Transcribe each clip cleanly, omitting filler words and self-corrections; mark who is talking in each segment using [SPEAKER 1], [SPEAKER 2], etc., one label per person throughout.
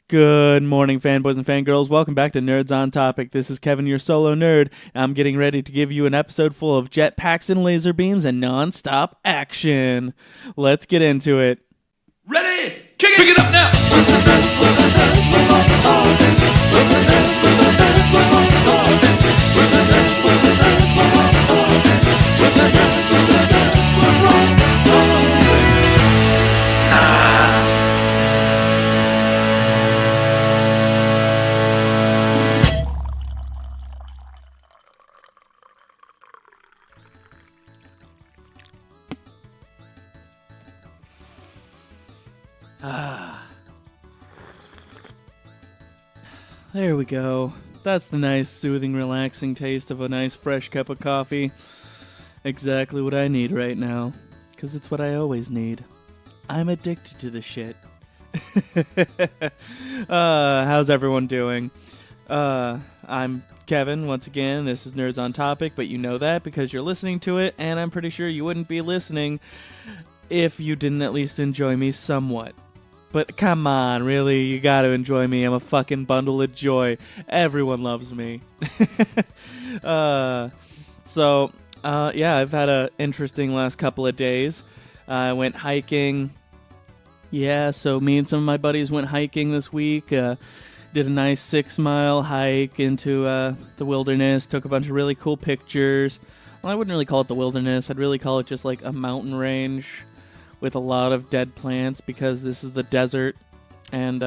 [SPEAKER 1] Good morning, fanboys and fangirls. Welcome back to Nerds on Topic. This is Kevin, your solo nerd. I'm getting ready to give you an episode full of jetpacks and laser beams and non-stop action. Let's get into it.
[SPEAKER 2] Ready? Kick it up now!
[SPEAKER 1] There we go. That's the nice, soothing, relaxing taste of a nice, fresh cup of coffee. Exactly what I need right now. Because it's what I always need. I'm addicted to the shit. How's everyone doing? I'm Kevin, once again. This is Nerds on Topic, but you know that because you're listening to it, and I'm pretty sure you wouldn't be listening if you didn't at least enjoy me somewhat. But come on, really, you gotta enjoy me. I'm a fucking bundle of joy. Everyone loves me. Yeah, I've had an interesting last couple of days. I went hiking. Yeah, so me and some of my buddies went hiking this week. Did a nice 6-mile hike into the wilderness. Took a bunch of really cool pictures. Well, I wouldn't really call it the wilderness. I'd really call it just like a mountain range with a lot of dead plants because this is the desert. And,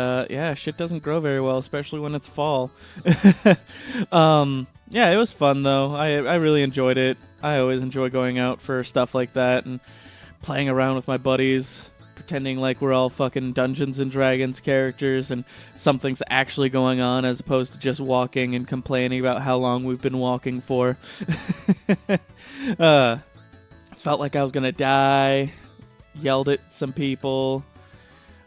[SPEAKER 1] shit doesn't grow very well, especially when it's fall. It was fun, though. I really enjoyed it. I always enjoy going out for stuff like that and playing around with my buddies, pretending like we're all fucking Dungeons and Dragons characters and something's actually going on as opposed to just walking and complaining about how long we've been walking for. Felt like I was gonna die. Yelled at some people.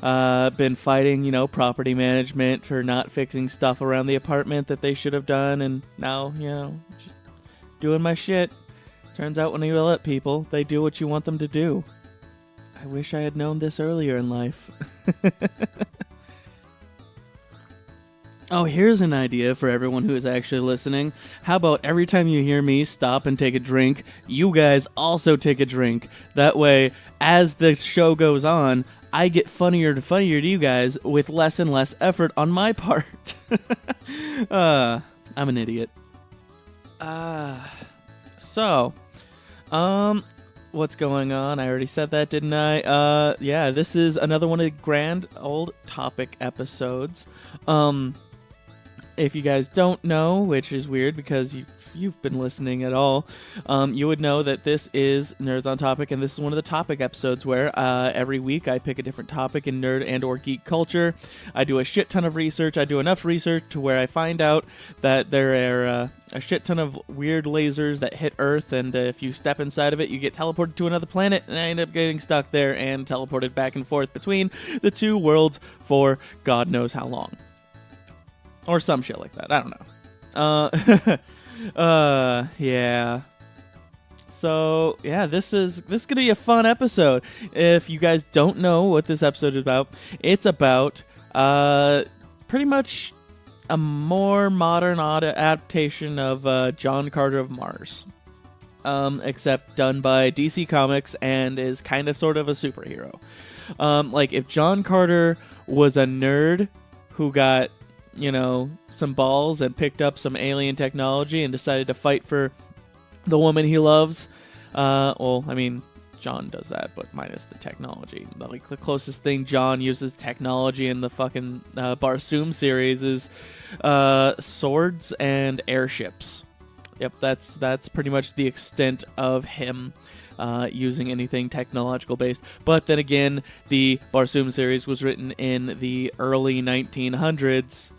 [SPEAKER 1] Been fighting, property management for not fixing stuff around the apartment that they should have done. And now, just doing my shit. Turns out when you yell at people, they do what you want them to do. I wish I had known this earlier in life. Oh, here's an idea for everyone who is actually listening. How about every time you hear me stop and take a drink, you guys also take a drink. That way, as the show goes on, I get funnier to you guys with less and less effort on my part. I'm an idiot. What's going on? I already said that, didn't I? This is another one of the grand old topic episodes. If you guys don't know, which is weird because you've been listening at all, you would know that this is Nerds on Topic, and this is one of the topic episodes where every week I pick a different topic in nerd and or geek culture. I do a shit ton of research. I do enough research to where I find out that there are a shit ton of weird lasers that hit Earth, and if you step inside of it, you get teleported to another planet, and I end up getting stuck there and teleported back and forth between the two worlds for God knows how long. Or some shit like that. I don't know. Yeah. So, yeah, this is gonna be a fun episode. If you guys don't know what this episode is about, it's about pretty much a more modern adaptation of John Carter of Mars. Except done by DC Comics and is kind of sort of a superhero. Like if John Carter was a nerd who got some balls and picked up some alien technology and decided to fight for the woman he loves. John does that, but minus the technology. Like the closest thing John uses technology in the fucking Barsoom series is swords and airships. Yep, that's pretty much the extent of him using anything technological based. But then again, the Barsoom series was written in the early 1900s.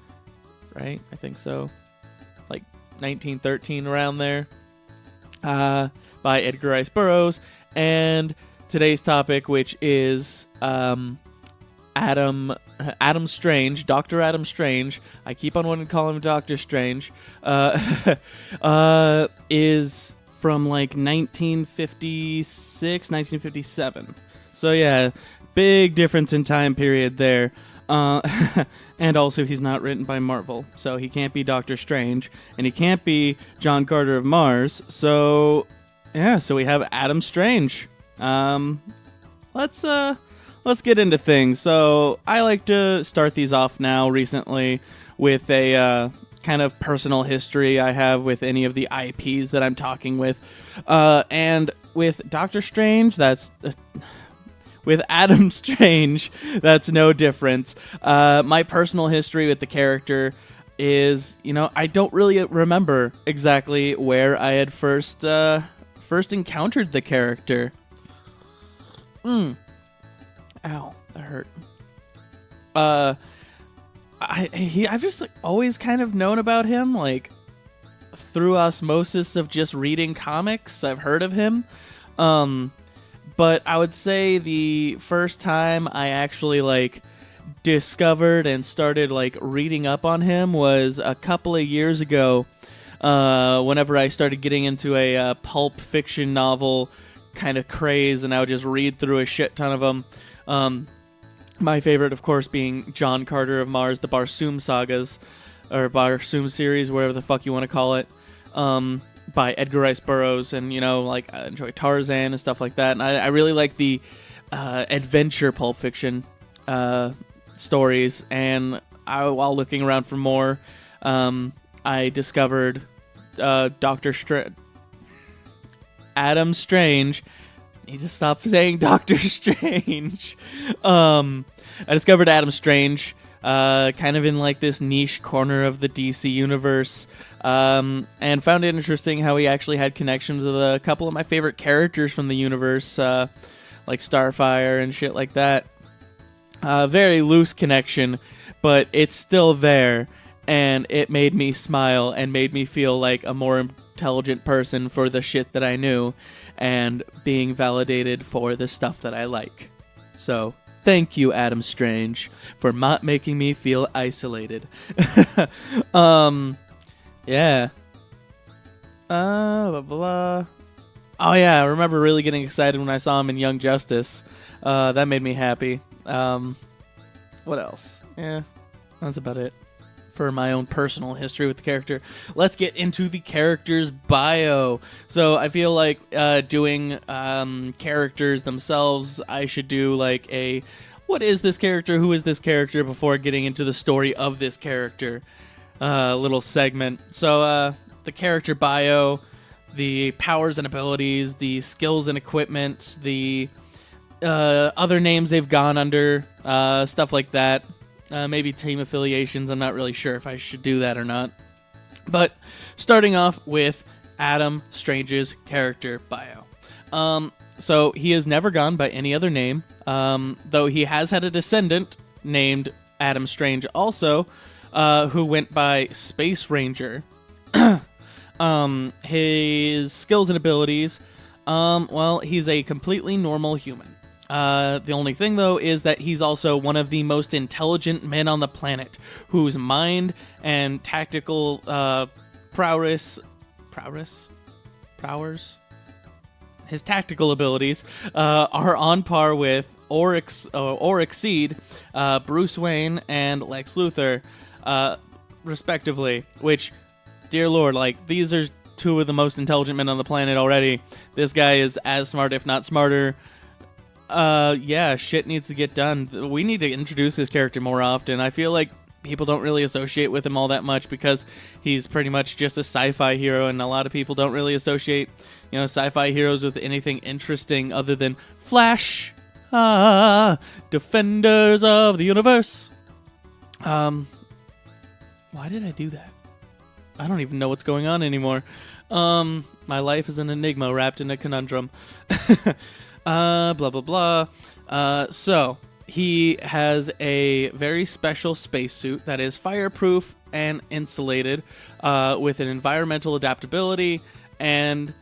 [SPEAKER 1] Right? I think so. Like 1913 around there. By Edgar Rice Burroughs. And today's topic, which is Adam Strange, Dr. Adam Strange. I keep on wanting to call him Dr. Strange. Is from like 1956, 1957. So yeah, big difference in time period there. And also, he's not written by Marvel, so he can't be Doctor Strange, and he can't be John Carter of Mars. So, yeah, so we have Adam Strange. Let's get into things. So, I like to start these off now recently with a kind of personal history I have with any of the IPs that I'm talking with. And with Doctor Strange, that's... with Adam Strange, that's no different. My personal history with the character is, I don't really remember exactly where I had first encountered the character. Ow, that hurt. I've just always kind of known about him, through osmosis of just reading comics. I've heard of him. But I would say the first time I actually discovered and started reading up on him was a couple of years ago. Whenever I started getting into a pulp fiction novel kind of craze, and I would just read through a shit ton of them. My favorite, of course, being John Carter of Mars, the Barsoom sagas, or Barsoom series, whatever the fuck you want to call it. By Edgar Rice Burroughs, and I enjoy Tarzan and stuff like that. And I really like the adventure pulp fiction stories. And while looking around for more, I discovered Adam Strange. I need to stop saying Doctor Strange. I discovered Adam Strange kind of in this niche corner of the DC universe. And found it interesting how he actually had connections with a couple of my favorite characters from the universe, like Starfire and shit like that. Very loose connection, but it's still there, and it made me smile and made me feel like a more intelligent person for the shit that I knew, and being validated for the stuff that I like. So, thank you, Adam Strange, for not making me feel isolated. Yeah. Blah, blah. Oh, yeah, I remember really getting excited when I saw him in Young Justice. That made me happy. What else? Yeah, that's about it for my own personal history with the character. Let's get into the character's bio. So I feel like doing characters themselves, I should do what is this character, who is this character, before getting into the story of this character. Little segment. So the character bio, the powers and abilities, the skills and equipment, the other names they've gone under, stuff like that. Maybe team affiliations. I'm not really sure if I should do that or not. But starting off with Adam Strange's character bio. So he has never gone by any other name, though he has had a descendant named Adam Strange also, who went by Space Ranger. His skills and abilities, he's a completely normal human. The only thing, though, is that he's also one of the most intelligent men on the planet, whose mind and tactical prowess, his tactical abilities are on par with or exceed Bruce Wayne and Lex Luthor, respectively, which, dear Lord, these are two of the most intelligent men on the planet already. This guy is as smart, if not smarter. Yeah, shit needs to get done. We need to introduce his character more often. I feel like people don't really associate with him all that much because he's pretty much just a sci-fi hero, and a lot of people don't really associate, sci-fi heroes with anything interesting other than Flash, Defenders of the Universe. Why did I do that? I don't even know what's going on anymore. My life is an enigma wrapped in a conundrum. Blah, blah, blah. So, he has a very special spacesuit that is fireproof and insulated, with an environmental adaptability, and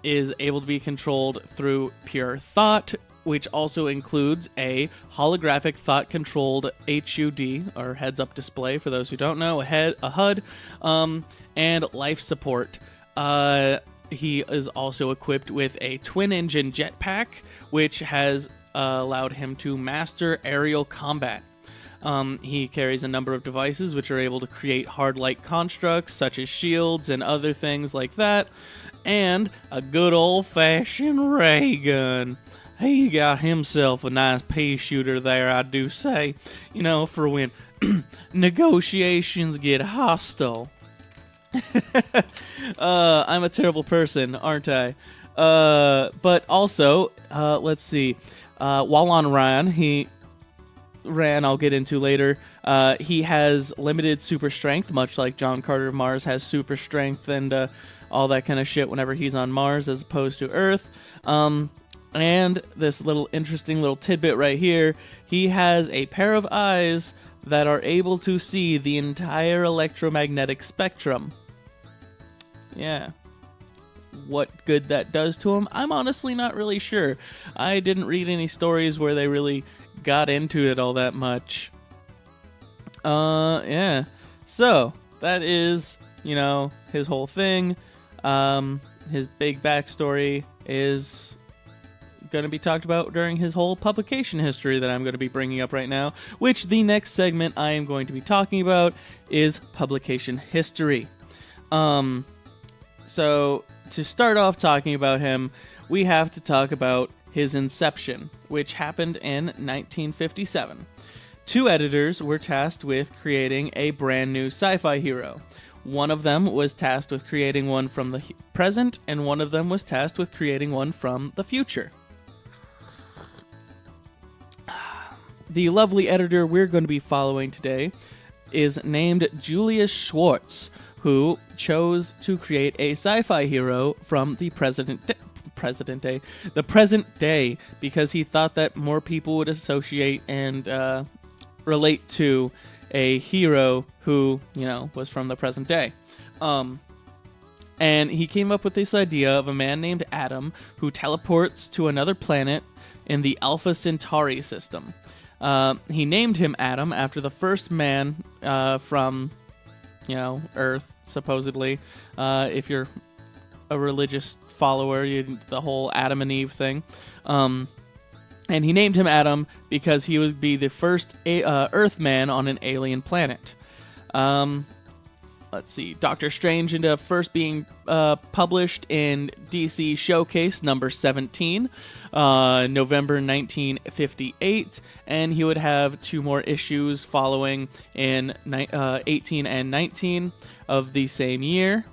[SPEAKER 1] is able to be controlled through pure thought, which also includes a holographic thought-controlled HUD, or heads-up display for those who don't know, a HUD, and life support. He is also equipped with a twin-engine jetpack, which has allowed him to master aerial combat. He carries a number of devices which are able to create hard-like constructs, such as shields and other things like that, and a good old-fashioned ray gun. He got himself a nice pea shooter there, I do say, for when negotiations get hostile. I'm a terrible person, aren't I? But also, let's see. While on Ran, I'll get into later. He has limited super strength, much like John Carter of Mars has super strength and all that kind of shit whenever he's on Mars as opposed to Earth. And this little interesting little tidbit right here, he has a pair of eyes that are able to see the entire electromagnetic spectrum. Yeah. What good that does to him, I'm honestly not really sure. I didn't read any stories where they really got into it all that much. Yeah. So, that is, his whole thing. His big backstory is going to be talked about during his whole publication history that I'm going to be bringing up right now, which the next segment I am going to be talking about is publication history. So, to start off talking about him, we have to talk about his inception, which happened in 1957. Two editors were tasked with creating a brand new sci-fi hero. One of them was tasked with creating one from the present, and one of them was tasked with creating one from the future. The lovely editor we're going to be following today is named Julius Schwartz, who chose to create a sci-fi hero from the present day, because he thought that more people would associate and relate to a hero who, was from the present day. And he came up with this idea of a man named Adam who teleports to another planet in the Alpha Centauri system. He named him Adam after the first man from, Earth, supposedly. If you're a religious follower, the whole Adam and Eve thing. And he named him Adam because he would be the first Earthman on an alien planet. Let's see. Doctor Strange ended up first being published in DC Showcase number 17, November 1958, and he would have two more issues following in 18 and 19 of the same year.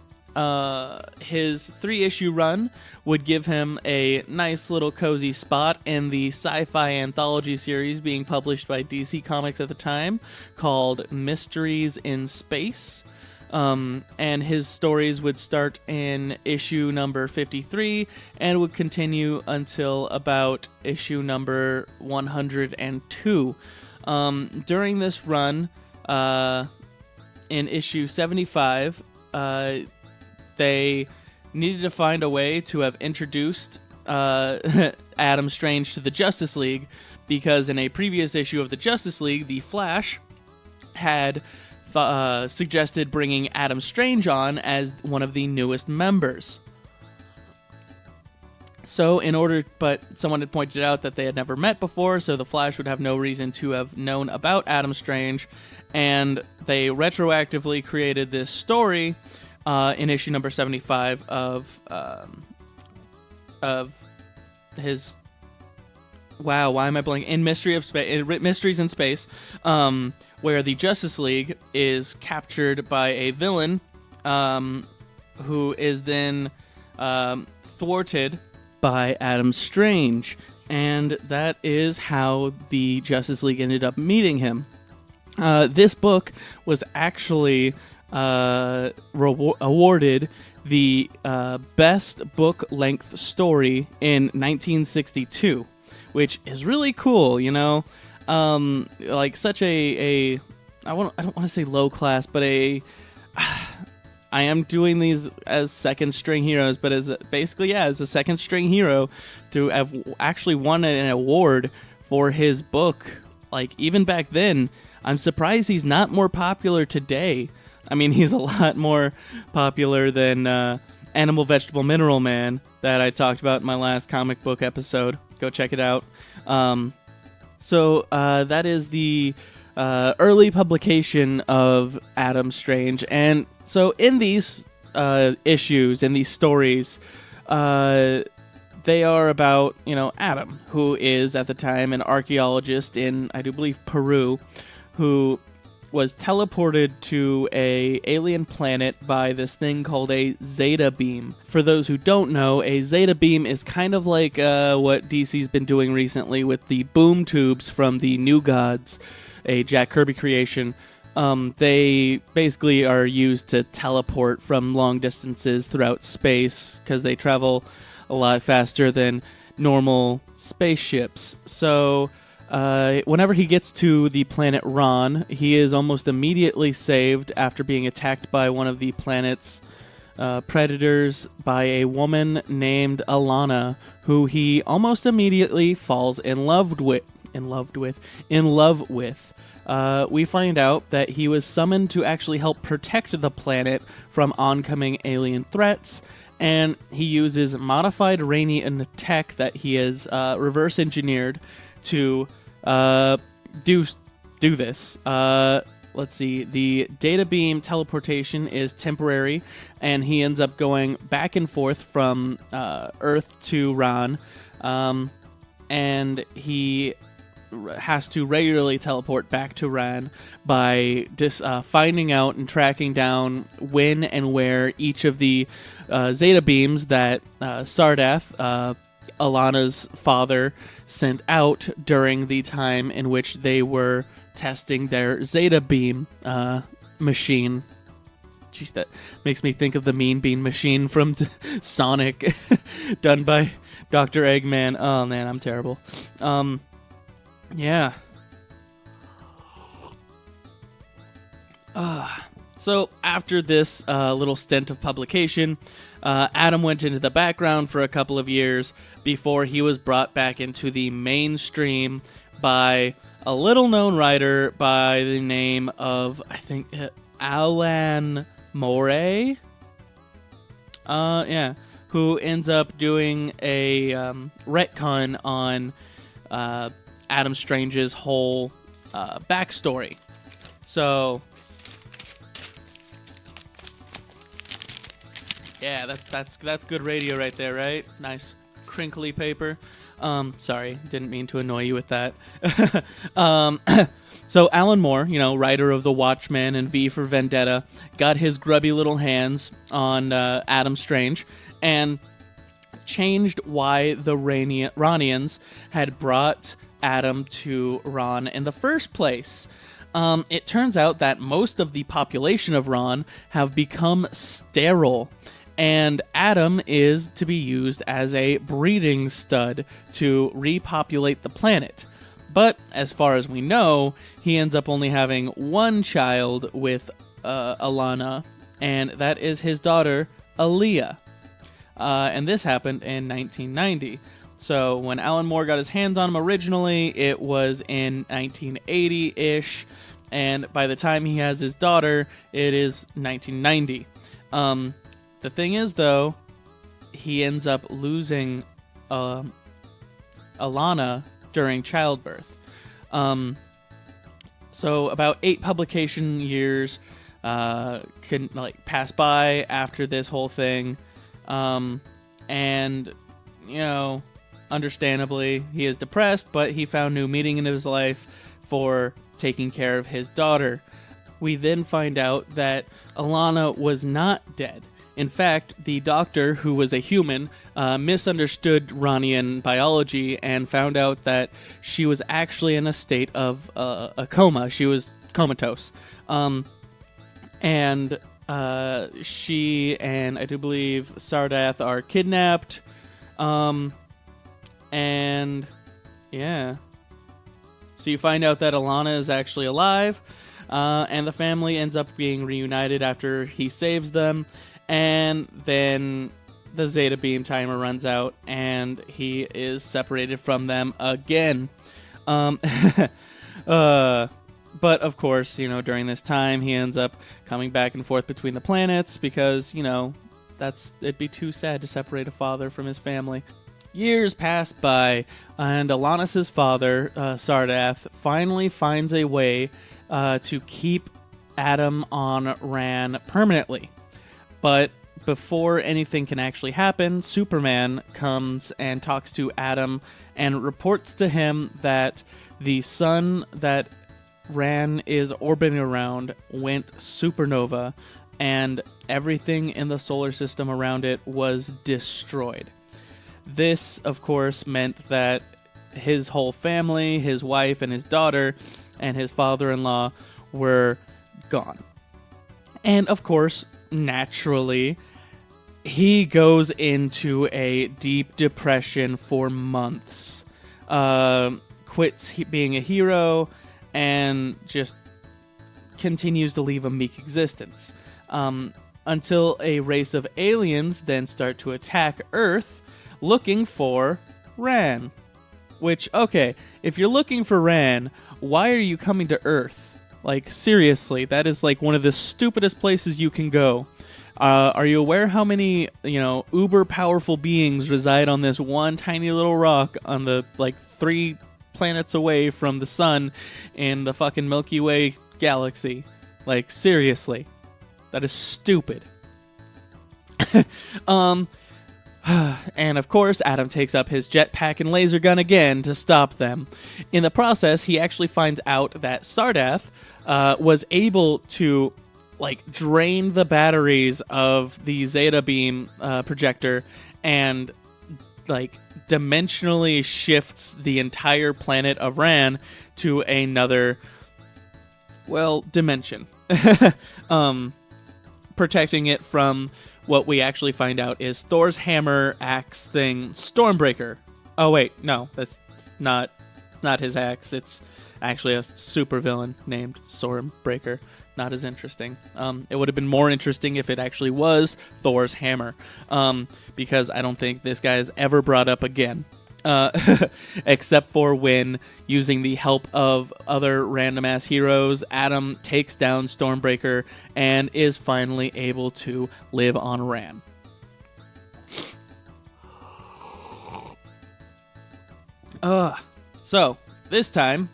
[SPEAKER 1] His 3-issue run would give him a nice little cozy spot in the sci-fi anthology series being published by DC Comics at the time, called Mysteries in Space. And his stories would start in issue number 53 and would continue until about issue number 102. During this run, in issue 75, they needed to find a way to have introduced Adam Strange to the Justice League, because in a previous issue of the Justice League, the Flash had suggested bringing Adam Strange on as one of the newest members. So but someone had pointed out that they had never met before, so the Flash would have no reason to have known about Adam Strange, and they retroactively created this story in issue number 75 of his... Wow, why am I blanking? In Mysteries in Space, where the Justice League is captured by a villain who is then thwarted by Adam Strange. And that is how the Justice League ended up meeting him. This book was actually awarded the best book-length story in 1962, which is really cool, like such I don't want to say low class, but I am doing these as second string heroes, but as a second string hero to have actually won an award for his book. Like, even back then, I'm surprised he's not more popular today. I mean, he's a lot more popular than Animal, Vegetable, Mineral Man that I talked about in my last comic book episode. Go check it out. So that is the early publication of Adam Strange. And so in these issues, in these stories, they are about, Adam, who is at the time an archaeologist in, I do believe, Peru, who was teleported to a alien planet by this thing called a Zeta beam. For those who don't know, a Zeta beam is kind of like what DC's been doing recently with the boom tubes from the New Gods, a Jack Kirby creation. They basically are used to teleport from long distances throughout space because they travel a lot faster than normal spaceships. So whenever he gets to the planet Ron, he is almost immediately saved after being attacked by one of the planet's predators by a woman named Alana, who he almost immediately falls in love with. We find out that he was summoned to actually help protect the planet from oncoming alien threats, and he uses modified Ranian tech that he has reverse engineered to do this. Let's see. The data beam teleportation is temporary, and he ends up going back and forth from Earth to Ran, and he has to regularly teleport back to Ran by finding out and tracking down when and where each of the Zeta beams that Sardath, Alana's father, sent out during the time in which they were testing their Zeta beam machine. Jeez, that makes me think of the Mean Bean machine from Sonic, done by Dr. Eggman. Oh man, I'm terrible. Yeah. So after this little stint of publication, Adam went into the background for a couple of years before he was brought back into the mainstream by a little-known writer by the name of, I think, Alan Moore. Who ends up doing a retcon on Adam Strange's whole backstory. So, yeah, that's good radio right there, right? Nice crinkly paper. Sorry, didn't mean to annoy you with that. So Alan Moore, writer of The Watchmen and V for Vendetta, got his grubby little hands on Adam Strange and changed why the Ranians had brought Adam to Ron in the first place. It turns out that most of the population of Ron have become sterile, and Adam is to be used as a breeding stud to repopulate the planet. But as far as we know, he ends up only having one child with Alana, and that is his daughter, Aaliyah. And this happened in 1990. So when Alan Moore got his hands on him originally, it was in 1980-ish, and by the time he has his daughter, it is 1990. The thing is, though, he ends up losing Alana during childbirth. So about 8 publication years can pass by after this whole thing, and understandably, he is depressed, but he found new meaning in his life for taking care of his daughter. We then find out that Alana was not dead. In fact, the doctor, who was a human, misunderstood Ranian biology and found out that she was actually in a state of a coma. She was comatose. And she and, I do believe, Sardath are kidnapped. And yeah. So you find out that Alana is actually alive, and the family ends up being reunited after he saves them, and then the Zeta Beam timer runs out, and he is separated from them again. But of course, during this time, he ends up coming back and forth between the planets because, it'd be too sad to separate a father from his family. Years pass by, and Alanis' father, Sardath, finally finds a way to keep Adam on Ran permanently. But before anything can actually happen, Superman comes and talks to Adam and reports to him that the sun that Ran is orbiting around went supernova, and everything in the solar system around it was destroyed. This, of course, meant that his whole family, his wife and his daughter, and his father-in-law were gone. And, of course, naturally, he goes into a deep depression for months. Quits being a hero and just continues to leave a meek existence. Until a race of aliens then start to attack Earth, looking for Ran. Which, okay, if you're looking for Ran, why are you coming to Earth? Like, seriously, that is like one of the stupidest places you can go. Are you aware how many, uber powerful beings reside on this one tiny little rock on the, 3 planets away from the sun in the fucking Milky Way galaxy? Like, seriously. That is stupid. And of course, Adam takes up his jetpack and laser gun again to stop them. In the process, he actually finds out that Sardath was able to drain the batteries of the Zeta beam projector and dimensionally shifts the entire planet of Ran to another, dimension. Protecting it from what we actually find out is Thor's hammer axe thing, Stormbreaker. Oh wait, no, that's not his axe. It's actually a supervillain named Stormbreaker. Not as interesting. It would have been more interesting if it actually was Thor's hammer, because I don't think this guy is ever brought up again, except for when, using the help of other random-ass heroes, Adam takes down Stormbreaker and is finally able to live on Ran. So, this time,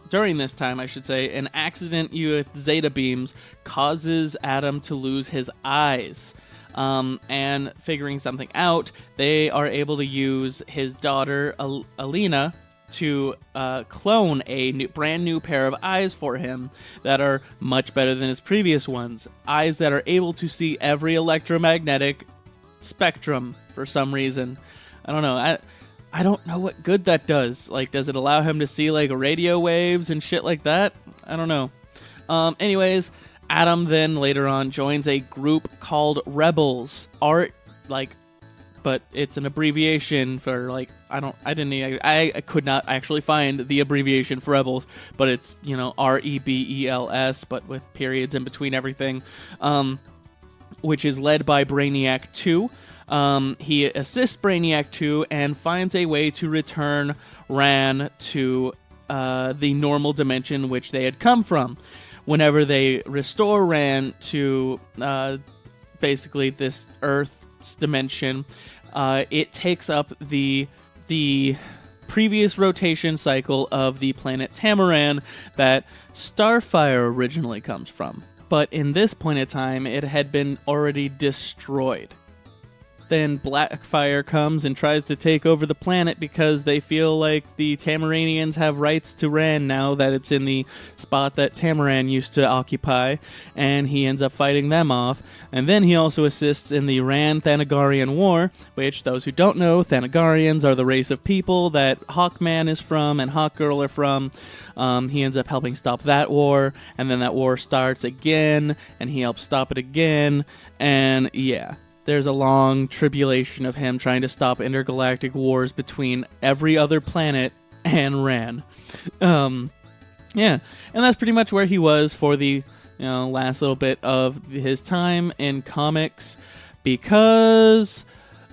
[SPEAKER 1] during this time, I should say, an accident with Zeta beams causes Adam to lose his eyes. And figuring something out, they are able to use his daughter, Alina, to clone a brand new pair of eyes for him that are much better than his previous ones. Eyes that are able to see every electromagnetic spectrum for some reason. I don't know. I don't know what good that does. Does it allow him to see, radio waves and shit like that? I don't know. Anyways, Adam then later on joins a group called Rebels. But it's an abbreviation for, I could not actually find the abbreviation for Rebels, but it's, REBELS, but with periods in between everything, which is led by Brainiac 2. He assists Brainiac 2 and finds a way to return Ran to the normal dimension which they had come from. Whenever they restore Ran to basically this Earth's dimension, it takes up the previous rotation cycle of the planet Tamaran that Starfire originally comes from. But in this point in time, it had been already destroyed. Then Blackfire comes and tries to take over the planet because they feel like the Tamaranians have rights to Ran now that it's in the spot that Tamaran used to occupy, and he ends up fighting them off. And then he also assists in the Ran-Thanagarian War, which, those who don't know, Thanagarians are the race of people that Hawkman is from and Hawkgirl are from. He ends up helping stop that war, and then that war starts again, and he helps stop it again, and yeah. There's a long tribulation of him trying to stop intergalactic wars between every other planet and Ran. Yeah, and that's pretty much where he was for the last little bit of his time in comics, because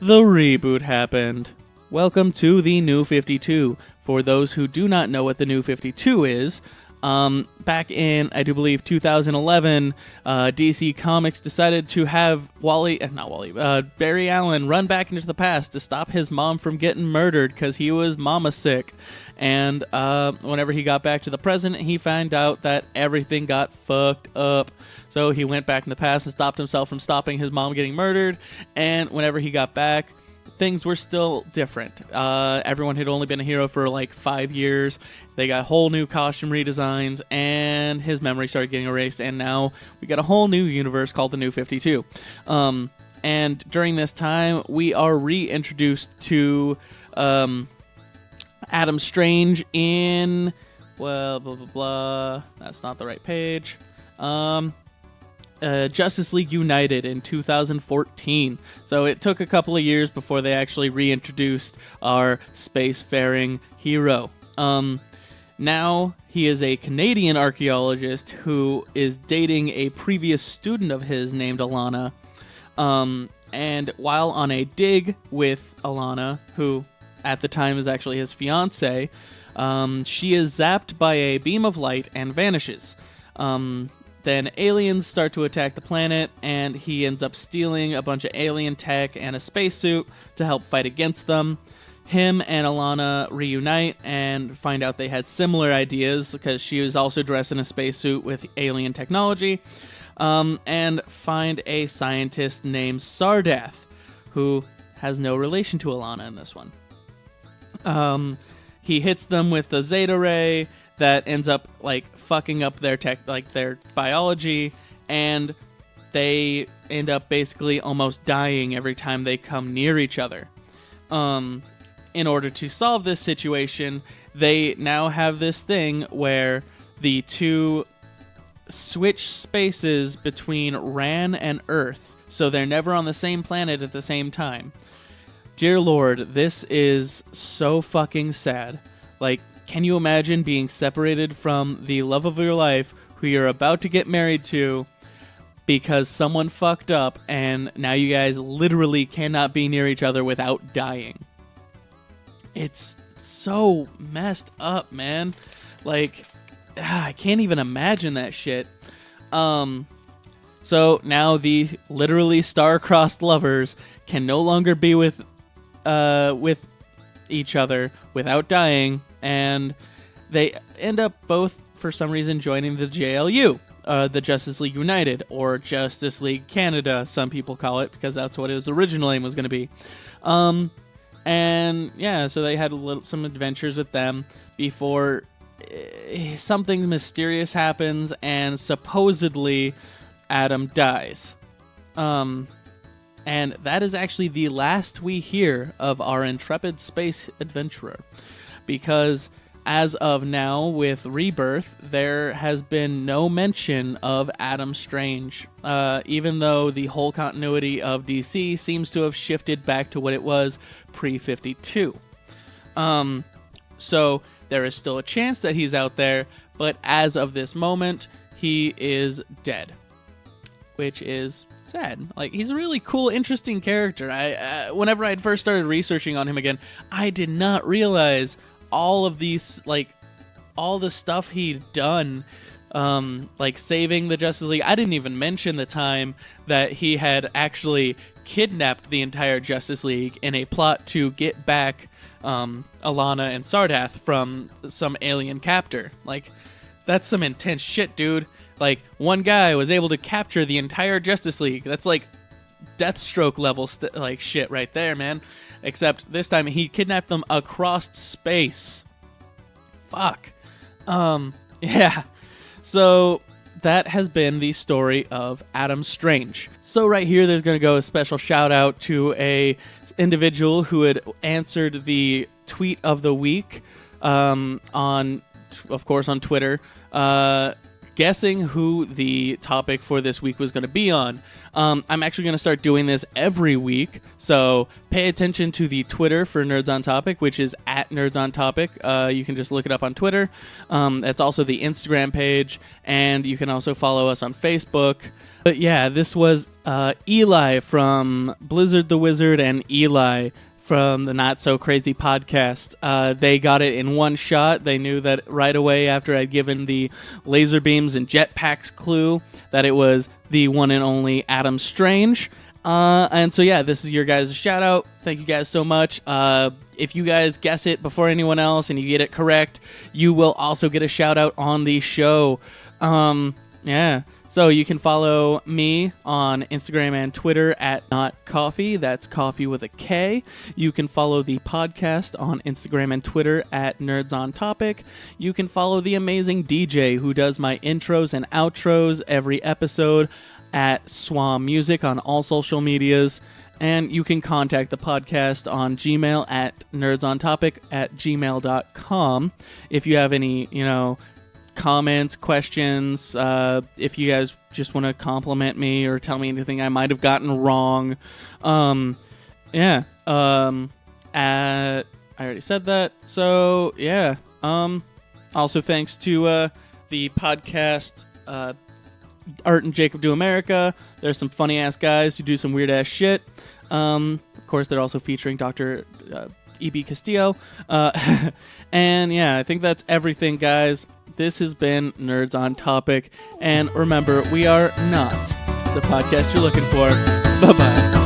[SPEAKER 1] the reboot happened. Welcome to the New 52. For those who do not know what the New 52 is, Back in, I do believe, 2011, DC Comics decided to have Barry Allen run back into the past to stop his mom from getting murdered because he was mama sick. And whenever he got back to the present, he found out that everything got fucked up. So he went back in the past and stopped himself from stopping his mom getting murdered. And whenever he got back, things were still different. Everyone had only been a hero for like 5 years. They got whole new costume redesigns, and his memory started getting erased. And now we got a whole new universe called the New 52. And during this time, we are reintroduced to Adam Strange in, well, blah, blah, blah. That's not the right page. Justice League United in 2014. So it took a couple of years before they actually reintroduced our spacefaring hero. Now he is a Canadian archaeologist who is dating a previous student of his named Alana. And while on a dig with Alana, who at the time is actually his fiancée, she is zapped by a beam of light and vanishes. Then aliens start to attack the planet, and he ends up stealing a bunch of alien tech and a spacesuit to help fight against them. Him and Alana reunite and find out they had similar ideas because she was also dressed in a spacesuit with alien technology, and find a scientist named Sardath, who has no relation to Alana in this one. He hits them with the Zeta Ray that ends up like fucking up their tech, like their biology, and they end up basically almost dying every time they come near each other. In order to solve this situation, they now have this thing where the two switch spaces between Ran and Earth, so they're never on the same planet at the same time. Dear Lord, this is so fucking sad. Like, can you imagine being separated from the love of your life, who you're about to get married to, because someone fucked up, and now you guys literally cannot be near each other without dying? It's so messed up, man. Like, I can't even imagine that shit. So now the literally star-crossed lovers can no longer be with each other without dying, and they end up both, for some reason, joining the JLU, the Justice League United, or Justice League Canada, some people call it, because that's what his original name was going to be. And yeah, so they had some adventures with them before something mysterious happens, and supposedly Adam dies. And that is actually the last we hear of our intrepid space adventurer, because as of now, with Rebirth, there has been no mention of Adam Strange, even though the whole continuity of DC seems to have shifted back to what it was pre-52. So there is still a chance that he's out there, but as of this moment, he is dead, which is sad. Like, he's a really cool, interesting character. Whenever I'd first started researching on him again, I did not realize all of these, like, all the stuff he'd done, like saving the Justice League. I didn't even mention the time that he had actually kidnapped the entire Justice League in a plot to get back Alana and Sardath from some alien captor. Like, that's some intense shit, dude. Like, one guy was able to capture the entire Justice League. That's like Deathstroke level like shit right there, man. Except this time he kidnapped them across space. Fuck. Yeah. So that has been the story of Adam Strange. So right here, there's going to go a special shout out to a individual who had answered the tweet of the week on Twitter, guessing who the topic for this week was going to be on. I'm actually going to start doing this every week, so pay attention to the Twitter for Nerds on Topic, which is @NerdsOnTopic. You can just look it up on Twitter. That's also the Instagram page, and you can also follow us on Facebook. But yeah, this was Eli from Blizzard the Wizard and Eli from the Not So Crazy podcast. They got it in one shot. They knew that right away after I'd given the laser beams and jetpacks clue that it was the one and only Adam Strange. And so, yeah, this is your guys' shout out. Thank you guys so much. If you guys guess it before anyone else and you get it correct, you will also get a shout out on the show. Yeah. So you can follow me on Instagram and Twitter at NotCoffee. That's coffee with a K. You can follow the podcast on Instagram and Twitter at Nerds on Topic. You can follow the amazing DJ who does my intros and outros every episode at Swam Music on all social medias. And you can contact the podcast on Gmail at nerdsontopic@gmail.com if you have any, comments, questions, if you guys just want to compliment me or tell me anything I might have gotten wrong. I already said that. So, yeah. Also, thanks to the podcast Art and Jacob Do America. There's some funny-ass guys who do some weird-ass shit. Of course, they're also featuring Dr. E.B. Castillo. And, yeah, I think that's everything, guys. This has been Nerds on Topic. And remember, we are not the podcast you're looking for. Bye-bye.